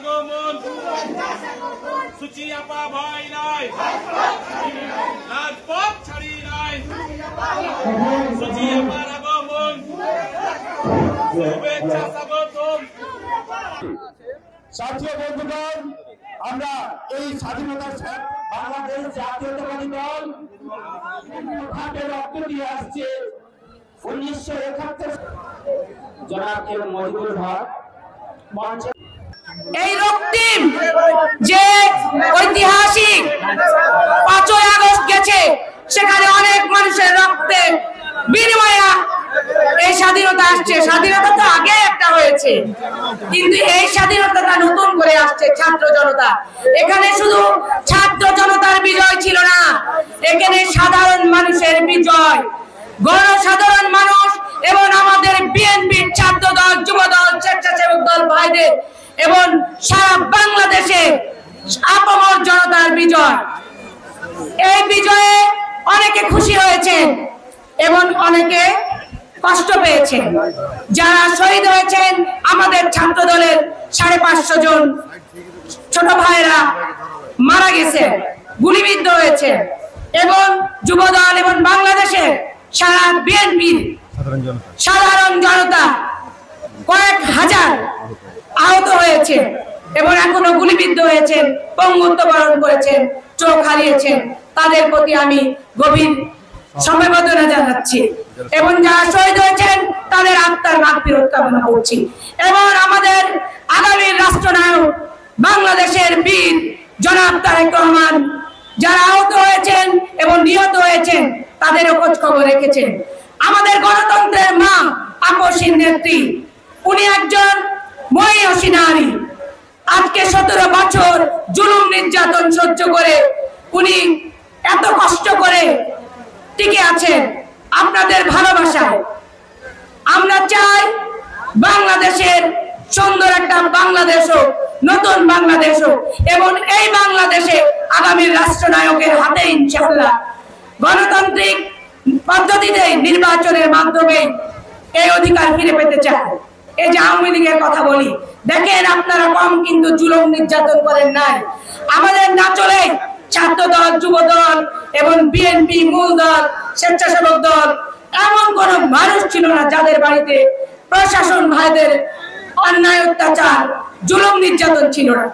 আগমন সূচি আপা ভয় নাই রাজপথ ছাড়ি নাই সূচি আপার আগমন শুভেচ্ছা স্বাগতম। সাথী বন্ধুগণ, আমরা এই স্বাধীনতার বাংলাদেশ জাতীয়তাবাদী দল হাতে রক্ত দিয়ে আসছে 1971 জনাব এম মজিবুল হক মঞ্চে। এই রক্তিম যে ঐতিহাসিক 5ই আগস্ট গেছে, সেখানে অনেক মানুষের রক্তে বিনিময়ে এই স্বাধীনতা আসছে। স্বাধীনতা তো আগে একটা হয়েছে, কিন্তু এই স্বাধীনতাটা নতুন করে আসছে ছাত্র জনতা। এখানে শুধু ছাত্র জনতার বিজয় ছিল না, এখানে সাধারণ মানুষের বিজয়। গণসাধারণ মানুষ এবং আমাদের বিএনপির ছাত্র দল, যুব দল, স্বেচ্ছাসেবক দল ভাইদের এবং সারা বাংলাদেশে আপামর জনতার বিজয়। এই বিজয়ে অনেকে খুশি হয়েছেন এবং অনেকে কষ্ট পেয়েছেন। যারা শহীদ হয়েছেন, আমাদের ছাত্র দলের 550 জন ছোট ভাইরা মারা গেছে, গুলিবিদ্ধ হয়েছে, এবং যুব দল এবং বাংলাদেশে সারা বিএনপির সাধারণ জনতা কয়েক হাজার আহত হয়েছে এবং এখনো গুলিবিদ্ধ হয়েছেন, পঙ্গুত্ব বরণ করেছেন, চোখ হারিয়েছেন। তাদের প্রতি আমি গভীর সমবেদনা জানাচ্ছি এবং যারা শহীদ হয়েছেন তাদের আত্মার মাগফিরাত কামনা করছি। এবং আমাদের আগামী রাষ্ট্রনায়ক বাংলাদেশের বীর জনাব তারেক রহমান যারা আহত হয়েছেন এবং নিহত হয়েছেন তাদেরও খোঁজ খবর রেখেছেন। আমাদের গণতন্ত্রের মা, আপসীর নেত্রী, উনি একজন মহিষী নারী। আজকে 17 বছর জুলুম নির্যাতন সহ্য করে উনি এত কষ্ট করে টিকে আছেন আপনাদের ভালোবাসায়। আমরা চাই বাংলাদেশের সুন্দর একটা বাংলাদেশ হোক, নতুন বাংলাদেশ হোক, এবং এই বাংলাদেশে আগামী রাষ্ট্রনায়কের হাতে ইনশাআল্লাহ গণতান্ত্রিক পদ্ধতিতে নির্বাচনের মাধ্যমে এই অধিকার ফিরে পেতে চায়। এই যে আওয়ামী লীগের কথা বলি, দেখেন আপনারা কম কিন্তু জুলুম নির্যাতন করেন নাই। আমাদের না চলে ছাত্র দল, যুব দল এবং বিএনপি মূল দল, স্বেচ্ছাসেবক দল, এমন কোন মানুষ ছিল না যাদের বাড়িতে প্রশাসন ভাইদের অন্যায় অত্যাচার জুলুম নির্যাতন ছিল না।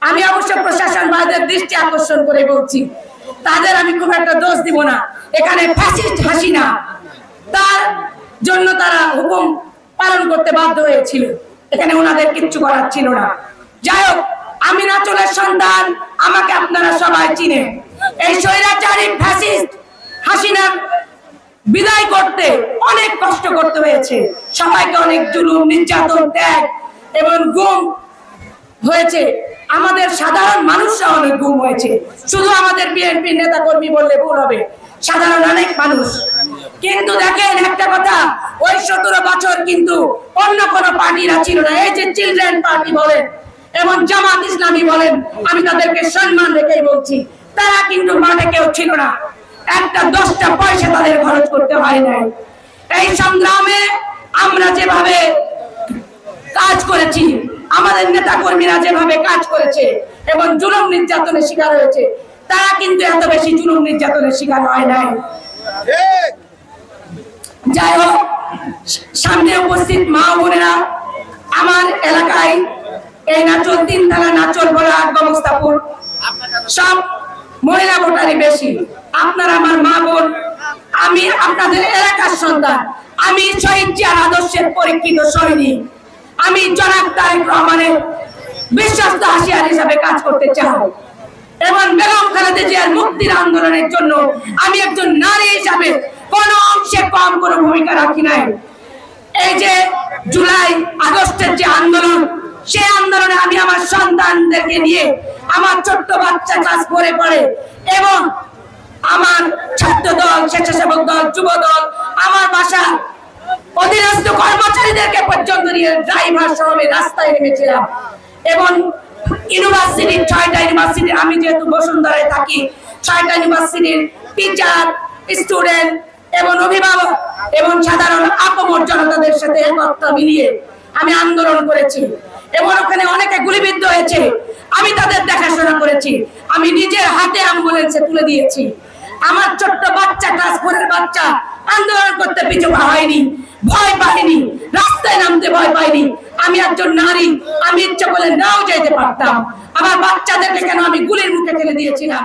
আমি অবশ্য প্রশাসন ভাইদের দৃষ্টি আকর্ষণ করে বলছি, তাদের আমি খুব একটা দোষ দিব না। এখানে ফ্যাসিস্ট হাসিনা, তার জন্য তারা হুকুম পালন করতে বাধ্য হয়েছিল, এখানে ওনাদের কিচ্ছু করার ছিল না। যাই হোক, আমি নাচলের সন্তান, আমাকে আপনারা সবাই চিনেন। এই স্বৈরাচারী ফ্যাসিস্ট হাসিনার বিদায় করতে অনেক কষ্ট করতে হয়েছে, সবাইকে অনেক জুলুম নির্যাতন, ত্যাগ এবং গুম হয়েছে। আমাদের সাধারণ মানুষরা অনেক গুম হয়েছে, শুধু আমাদের বিএনপি নেতা কর্মী বললে ভুল হবে, সাধারণ অনেক মানুষ। কিন্তু দেখেন একটা কথা, ওই 17 বছর কিন্তু অন্য কোনো পার্টিরা ছিল না। এই যে চিলড্রেন পার্টি বলেন এবং জামাত ইসলামী বলেন, আমি তাদেরকে সম্মান রেখেই বলছি, তারা কিন্তু মাঠে কেউ ছিল না। একটা 10টা পয়সা তাদের খরচ করতে হয় নাই। এই সংগ্রামে আমরা যেভাবে কাজ করেছি, আমাদের নেতা কর্মীরা যেভাবে কাজ করেছে এবং জুলুম নির্যাতনের শিকার হয়েছে, তারা কিন্তু এত বেশি জুলুম নির্যাতনের শিকার হয় নাই। যাই হোক, সামনে উপস্থিত মা বোনেরা, আমার এলাকায় এই নাচল 3 থানা, নাচল বলা, গমস্তাপুর, সব মহিলা ভোটারই বেশি। আপনারা আমার মা বোন, আমি আপনাদের এলাকার সন্তান, আমি শহীদ জিয়ার আদর্শের পরীক্ষিত সৈনিক। আমি জনাব তারেক রহমানের বিশ্বস্ত হাসিয়ার হিসাবে কাজ করতে চাই এবং বেগম খালেদা জিয়ার মুক্তির আন্দোলনের জন্য আমি একজন নারী হিসাবে কোন অংশে কম কোনো ভূমিকা রাখি নাই। এই যে জুলাই আগস্টের যে আন্দোলন, সেই আন্দোলনে আমি আমার সন্তানদেরকে নিয়ে, আমার ছোট্ট বাচ্চা ক্লাস 4-এ পড়ে এবং আমার ছাত্র দল, স্বেচ্ছাসেবক দল, যুব দল, আমার বাসা অধীনস্থ কর্মচারীদেরকে পর্যন্ত নিয়ে ড্রাইভার সহ আমি রাস্তায় নেমেছিলাম। এবং ইউনিভার্সিটির 6টা ইউনিভার্সিটি, আমি যেহেতু বসুন্ধরায় থাকি, 6টা ইউনিভার্সিটির টিচার, স্টুডেন্ট এবং অভিভাবক এবং সাধারণ আপামর জনতাদের সাথে একত্র মিলিয়ে আমি আন্দোলন করেছি এবং ওখানে অনেকে গুলিবিদ্ধ হয়েছে। আমি তাদের দেখাশোনা করেছি, আমি নিজের হাতে অ্যাম্বুলেন্সে তুলে দিয়েছি। আমার ছোট্ট বাচ্চা, ক্লাস 4 এর বাচ্চা আন্দোলন করতে পিছু হয়নি, ভয় পাইনি, রাস্তায় নামতে ভয় পাইনি। আমি একজন নারী, আমি ইচ্ছা করলে নাও যেতে পারতাম। আমার বাচ্চাদেরকে কেন আমি গুলির মুখে ফেলে দিয়েছিলাম?